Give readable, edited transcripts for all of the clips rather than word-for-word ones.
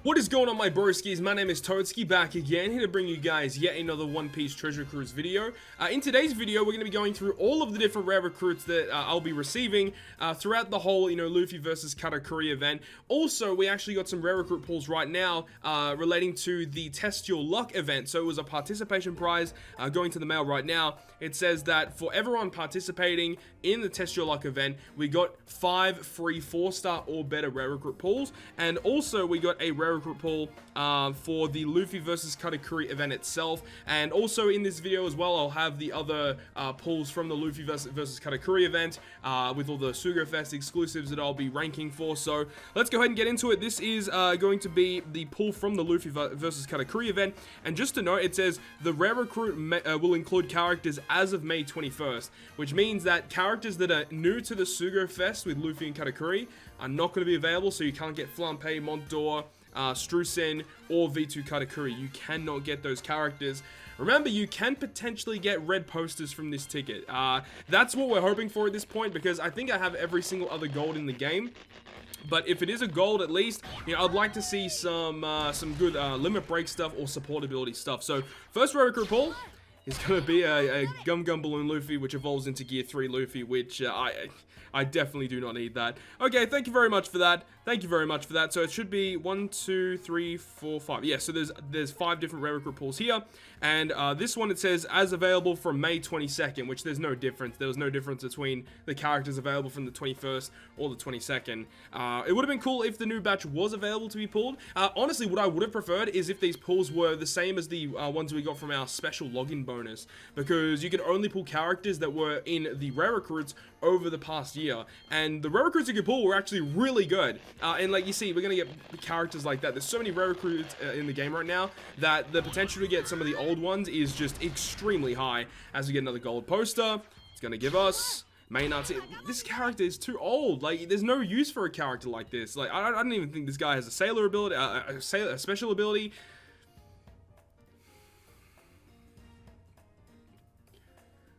What is going on, my broskiis? My name is Toadskii, back again, here to bring you guys yet another One Piece Treasure Cruise video. In today's video, we're going to be going through all of the different rare recruits that I'll be receiving throughout the whole, Luffy versus Katakuri event. Also, we actually got some rare recruit pulls right now relating to the Test Your Luck event. So it was a participation prize going to the mail right now. It says that for everyone participating in the Test Your Luck event, we got 5 free 4-star or better rare recruit pulls, and also we got a rare recruit pull for the Luffy versus Katakuri event itself. And also in this video as well, I'll have the other pulls from the Luffy versus Katakuri event with all the Sugo Fest exclusives that I'll be ranking for. So let's go ahead and get into it. This is going to be the pull from the Luffy versus Katakuri event, and just to note, it says the rare recruit will include characters as of May 21st, which means that characters that are new to the Sugo Fest with Luffy and Katakuri are not going to be available. So you can't get Flampe, Montdor, Strusen, or V2 Katakuri. You cannot get those characters. Remember, you can potentially get red posters from this ticket. That's what we're hoping for at this point, because I think I have every single other gold in the game. But if it is a gold, at least, I'd like to see some good limit break stuff or support ability stuff. So first rare recruit pull is going to be a Gum Gum Balloon Luffy, which evolves into Gear 3 Luffy, which I definitely do not need that. Okay, thank you very much for that. Thank you very much for that. So it should be 1, 2, 3, 4, 5. Yeah, so there's 5 different rare recruit pulls here. And this one, it says as available from May 22nd, which there's no difference. There was no difference between the characters available from the 21st or the 22nd. It would have been cool if the new batch was available to be pulled. Honestly, what I would have preferred is if these pulls were the same as the ones we got from our special login bonus, because you could only pull characters that were in the rare recruits over the past year, and the rare recruits you could pull were actually really good. And like you see, we're gonna get characters like that. There's so many rare recruits in the game right now that the potential to get some of the old ones is just extremely high. As we get another gold poster, it's gonna give us Maynard's. This character is too old. Like, there's no use for a character like this. Like, I don't even think this guy has a sailor ability, a special ability.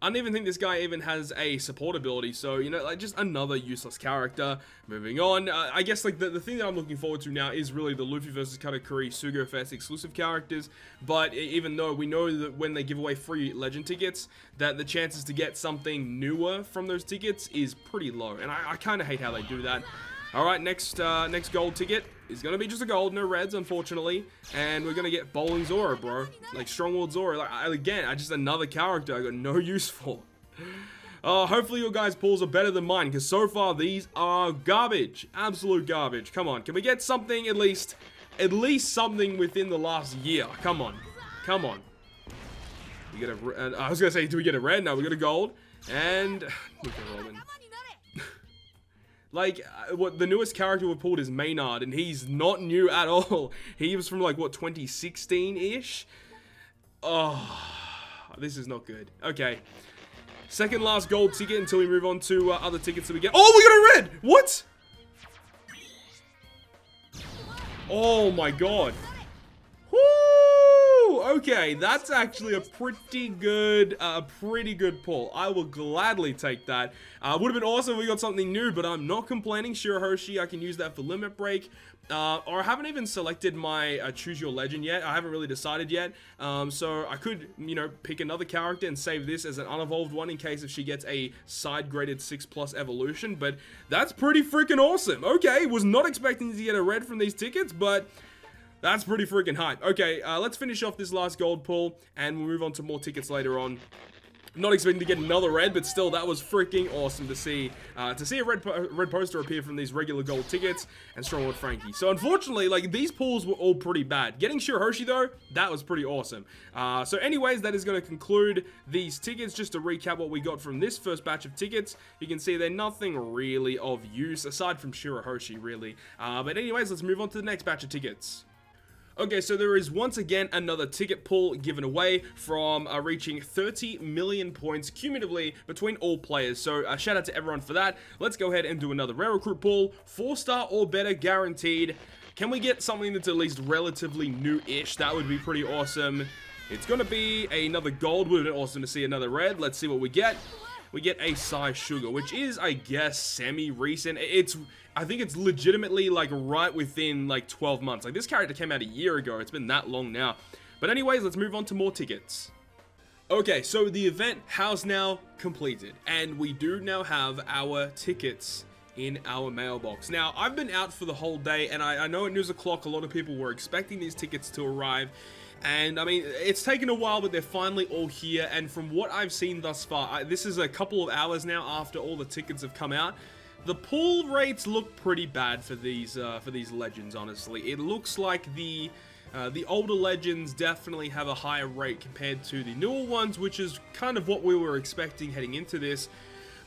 I don't even think this guy even has a support ability, so, like, just another useless character. Moving on, I guess, like, the thing that I'm looking forward to now is really the Luffy versus Katakuri Sugo Fest exclusive characters, but even though we know that when they give away free legend tickets, that the chances to get something newer from those tickets is pretty low, and I kind of hate how they do that. Alright, next gold ticket is going to be just a gold, no reds, unfortunately. And we're going to get Bowling Zoro, bro. Like, Strongworld Zoro. Like, again, just another character I got no use for. Hopefully your guys' pulls are better than mine, because so far these are garbage. Absolute garbage. Come on, can we get something at least something within the last year? Come on. Come on. We get a, I was going to say, do we get a red? No, we got a gold. And look at Robin. Like, what the newest character we pulled is Maynard, and he's not new at all. He was from, like, what, 2016-ish? Oh, this is not good. Okay. Second last gold ticket until we move on to other tickets that we get. Oh, we got a red! What? Oh, my God. Woo! Okay, that's actually a pretty good pull. I will gladly take that. Would have been awesome if we got something new, but I'm not complaining. Shirahoshi, I can use that for limit break. Or I haven't even selected my choose your legend yet. I haven't really decided yet. So I could, pick another character and save this as an unevolved one in case if she gets a side graded 6+ evolution. But that's pretty freaking awesome. Okay, was not expecting to get a red from these tickets, but that's pretty freaking hype. Okay, let's finish off this last gold pull, and we'll move on to more tickets later on. Not expecting to get another red, but still, that was freaking awesome to see. To see a red poster appear from these regular gold tickets and Strongworld Frankie. So unfortunately, like, these pulls were all pretty bad. Getting Shirahoshi though, that was pretty awesome. So anyways, that is going to conclude these tickets. Just to recap what we got from this first batch of tickets, you can see they're nothing really of use aside from Shirahoshi, really. But anyways, let's move on to the next batch of tickets. Okay, so there is once again another ticket pull given away from reaching 30 million points cumulatively between all players. So shout out to everyone for that. Let's go ahead and do another rare recruit pull. 4-star or better guaranteed. Can we get something that's at least relatively new-ish? That would be pretty awesome. It's going to be another gold. Would have been awesome to see another red. Let's see what we get. We get a Sai Sugar, which is, I guess, semi-recent. I think it's legitimately like right within like 12 months. Like this character came out a year ago. It's been that long now. But anyways, let's move on to more tickets. Okay, so the event has now completed, and we do now have our tickets in our mailbox. Now, I've been out for the whole day, and I know at news o'clock a lot of people were expecting these tickets to arrive, and I mean, it's taken a while, but they're finally all here, and from what I've seen thus far, this is a couple of hours now after all the tickets have come out. The pull rates look pretty bad for these legends, honestly. It looks like the older legends definitely have a higher rate compared to the newer ones, which is kind of what we were expecting heading into this.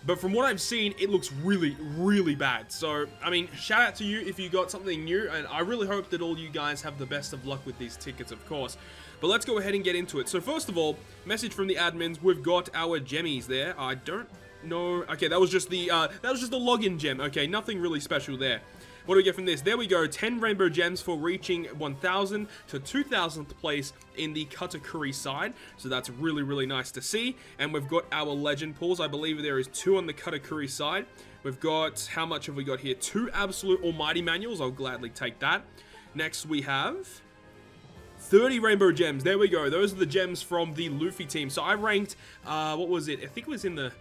But from what I've seen, it looks really, really bad. So, I mean, shout out to you if you got something new, and I really hope that all you guys have the best of luck with these tickets, of course. But let's go ahead and get into it. So first of all, message from the admins, we've got our gemmies there. I don't know. Okay, that was just the login gem. Okay, nothing really special there. What do we get from this? There we go, 10 rainbow gems for reaching 1,000 to 2,000th place in the Katakuri side. So that's really, really nice to see. And we've got our legend pulls. I believe there is 2 on the Katakuri side. We've got, how much have we got here? 2 absolute almighty manuals. I'll gladly take that. Next we have 30 rainbow gems. There we go. Those are the gems from the Luffy team. So I ranked, what was it? I think it was in the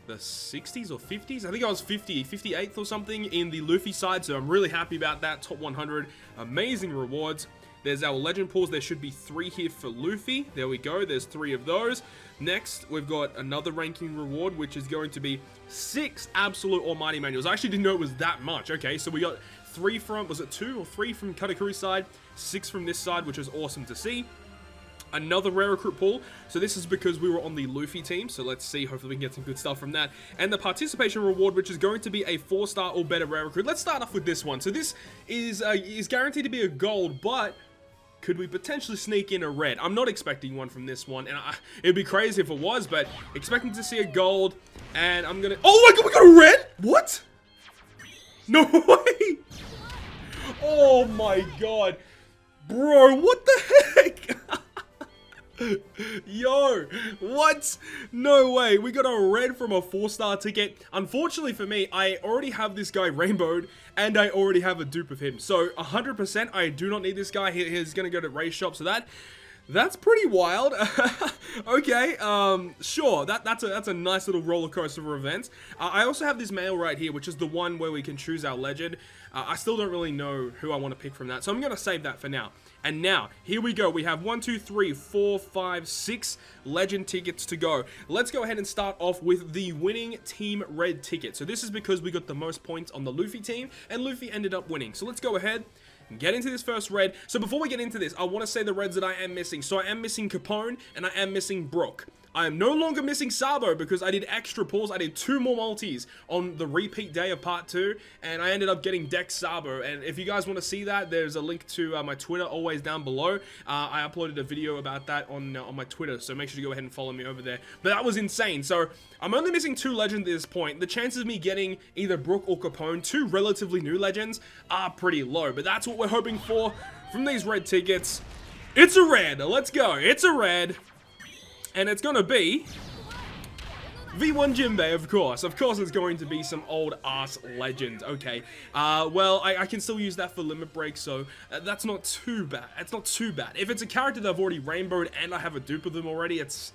60s or 50s. I think I was 58th or something in the Luffy side, so I'm really happy about that. Top 100, amazing rewards. There's our legend pools. There should be 3 here for Luffy. There we go. There's 3 of those. Next, we've got another ranking reward, which is going to be 6 absolute almighty manuals. I actually didn't know it was that much. Okay, so we got 3 from, was it 2 or 3 from Katakuri side, 6 from this side, which is awesome to see. Another rare recruit pool. So this is because we were on the Luffy team. So let's see. Hopefully we can get some good stuff from that. And the participation reward, which is going to be a 4-star or better rare recruit. Let's start off with this one. So this is guaranteed to be a gold, but could we potentially sneak in a red? I'm not expecting one from this one, and it'd be crazy if it was, but expecting to see a gold. And I'm gonna. Oh my god, we got a red! What? No way! Oh my god, bro! What the heck? Yo, what? No way. We got a red from a 4-star ticket. Unfortunately for me, I already have this guy rainbowed, and I already have a dupe of him. So 100%, I do not need this guy. He's gonna go to race shop. So that's pretty wild. Okay, sure. That's a nice little roller coaster of events. I also have this mail right here, which is the one where we can choose our legend. I still don't really know who I want to pick from that, so I'm gonna save that for now. And now, here we go. We have 1, 2, 3, 4, 5, 6 legend tickets to go. Let's go ahead and start off with the winning Team Red ticket. So this is because we got the most points on the Luffy team, and Luffy ended up winning. So let's go ahead and get into this first red. So before we get into this, I want to say the reds that I am missing. So I am missing Capone, and I am missing Brook. I am no longer missing Sabo because I did extra pulls. I did 2 more multis on the repeat day of part 2, and I ended up getting Dex Sabo. And if you guys want to see that, there's a link to my Twitter always down below. I uploaded a video about that on my Twitter, so make sure to go ahead and follow me over there. But that was insane. So I'm only missing 2 legends at this point. The chances of me getting either Brook or Capone, 2 relatively new legends, are pretty low. But that's what we're hoping for from these red tickets. It's a red. Let's go. It's a red. And it's gonna be V1 Jinbei, of course. Of course it's going to be some old ass legend. Okay. Well, I can still use that for limit break, so that's not too bad. It's not too bad. If it's a character that I've already rainbowed and I have a dupe of them already, it's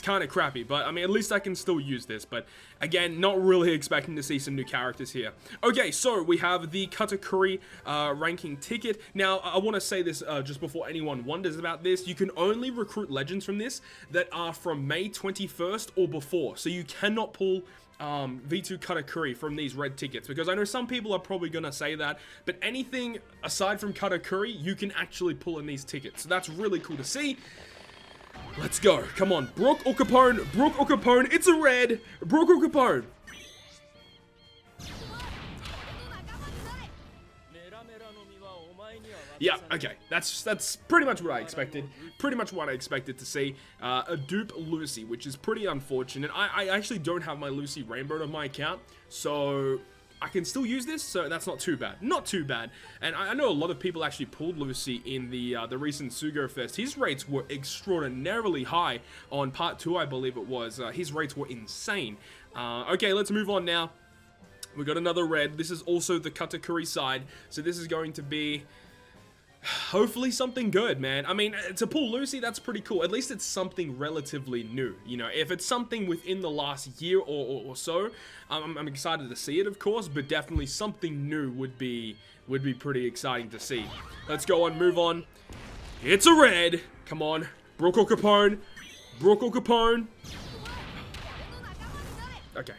kind of crappy, but I mean, at least I can still use this. But again, not really expecting to see some new characters here. Okay, so we have the Katakuri ranking ticket. Now, I want to say this just before anyone wonders about this. You can only recruit legends from this that are from May 21st or before. So you cannot pull V2 Katakuri from these red tickets, because I know some people are probably going to say that, but anything aside from Katakuri, you can actually pull in these tickets. So that's really cool to see. Let's go. Come on. Brook or Capone. Brook or Capone. It's a red. Brook or Capone. Yeah, okay. That's pretty much what I expected. Pretty much what I expected to see. A dupe Lucy, which is pretty unfortunate. I actually don't have my Lucy rainbowed on my account, so I can still use this, so that's not too bad. Not too bad. And I know a lot of people actually pulled Lucy in the recent Sugo Fest. His rates were extraordinarily high on part 2, I believe it was. His rates were insane. Okay, let's move on now. We got another red. This is also the Katakuri side, so this is going to be hopefully something good, man. I mean, to pull Lucy, that's pretty cool. At least it's something relatively new. You know, if it's something within the last year or so, I'm excited to see it, of course, but definitely something new would be pretty exciting to see. Let's go on, move on. It's a red. Come on. Brook or Capone. Brook or Capone. Okay.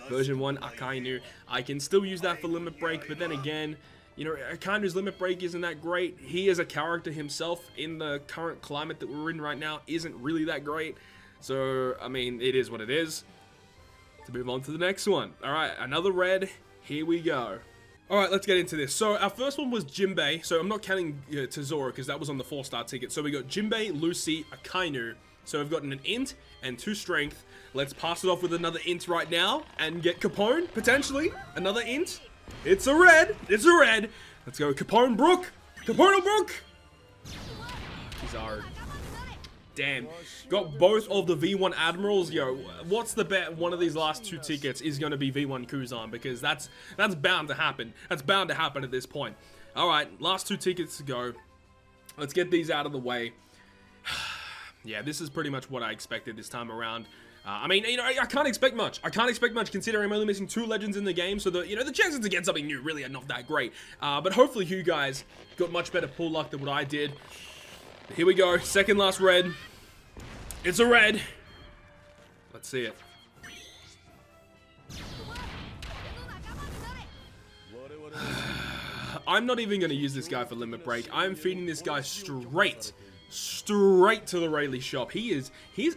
Version 1, Akainu. I can still use that for Limit Break, but then again, you know, Akainu's Limit Break isn't that great. He as a character himself in the current climate that we're in right now isn't really that great. So, I mean, it is what it is. To move on to the next one. Alright, another red. Here we go. Alright, let's get into this. So, our first one was Jinbei. So, I'm not counting Tezora because that was on the 4-star ticket. So, we got Jinbei, Lucy, Akainu. So, we've gotten an int and 2 strength. Let's pass it off with another int right now and get Capone, potentially. Another int. It's a red. It's a red. Let's go Capone Brook. Capone or Brook. Kizaru. Damn. Got both of the V1 Admirals. Yo, what's the bet? One of these last 2 tickets is going to be V1 Kuzan, because that's bound to happen. That's bound to happen at this point. Alright, last 2 tickets to go. Let's get these out of the way. Yeah, this is pretty much what I expected this time around. I mean, you know, I can't expect much. I can't expect much considering I'm only missing 2 legends in the game, so the, you know, the chances to get something new really are not that great. But hopefully you guys got much better pull luck than what I did. Here we go, second last red. It's a red. Let's see it. I'm not even going to use this guy for Limit Break. I'm feeding this guy straight to the Rayleigh shop. He's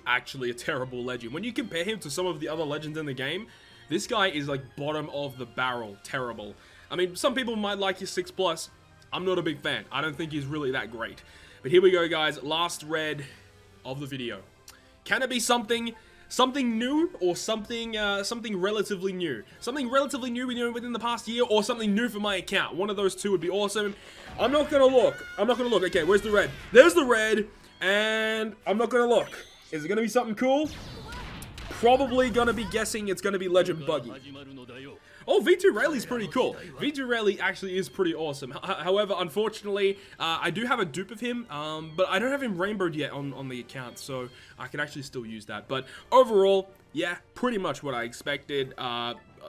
actually a terrible legend. When you compare him to some of the other legends in the game, this guy is like bottom of the barrel terrible. I mean, some people might like his 6+. I'm not a big fan. I don't think he's really that great. But here we go, guys. Last red of the video. Can it be something new, or something relatively new? Something relatively new within the past year, or something new for my account. One of those two would be awesome. I'm not gonna look. Okay, where's the red? There's the red, and I'm not gonna look. Is it gonna be something cool? Probably gonna be guessing it's gonna be Legend Buggy. Oh, V2 Rayleigh's pretty cool. V2 Rayleigh actually is pretty awesome. However, unfortunately, I do have a dupe of him, but I don't have him rainbowed yet on the account, so I can actually still use that. But overall, yeah, pretty much what I expected.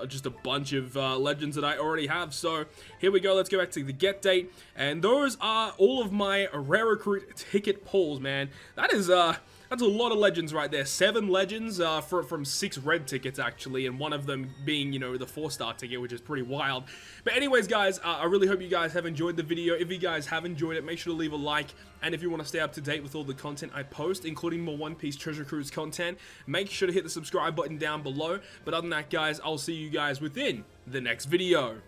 Just a bunch of legends that I already have. So here we go. Let's go back to the get date, and those are all of my rare recruit ticket pulls, man. That's a lot of legends right there. 7 legends from 6 red tickets, actually, and one of them being, you know, the 4-star ticket, which is pretty wild. But anyways, guys, I really hope you guys have enjoyed the video. If you guys have enjoyed it, make sure to leave a like. And if you want to stay up to date with all the content I post, including more One Piece Treasure Cruise content, make sure to hit the subscribe button down below. But other than that, guys, I'll see you guys within the next video.